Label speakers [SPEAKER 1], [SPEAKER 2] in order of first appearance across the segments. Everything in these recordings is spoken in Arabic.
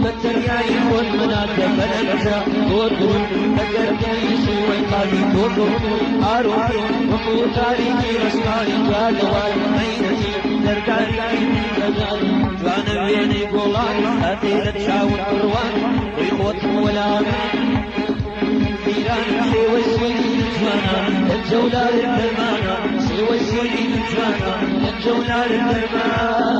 [SPEAKER 1] فترياي والمنات فلنزع وطول فكرتيسي والقاضي وطول هارون وموتاري رسماني جادوان عينتي درداري أجال جوانا بيني قولان أتيت شاور قروان ويقوت ولا فيران سوى السويد جوانا الجولة للدرمانة سوى السويد جوانا الجولة للدرمانة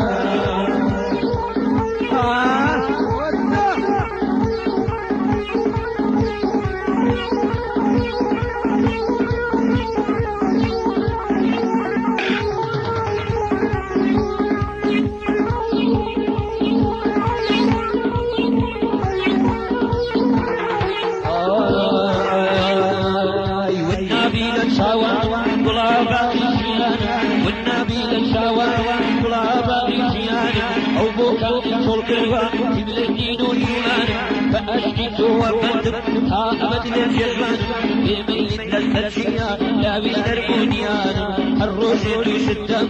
[SPEAKER 1] تبلدين الإيمان فأشكت وفندق ها أبد للجرمان بميت للفرشية لا بيدر بنيان الرشد يشدم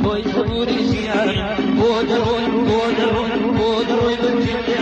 [SPEAKER 1] ويسوري سيان ودر ودر ودر ودر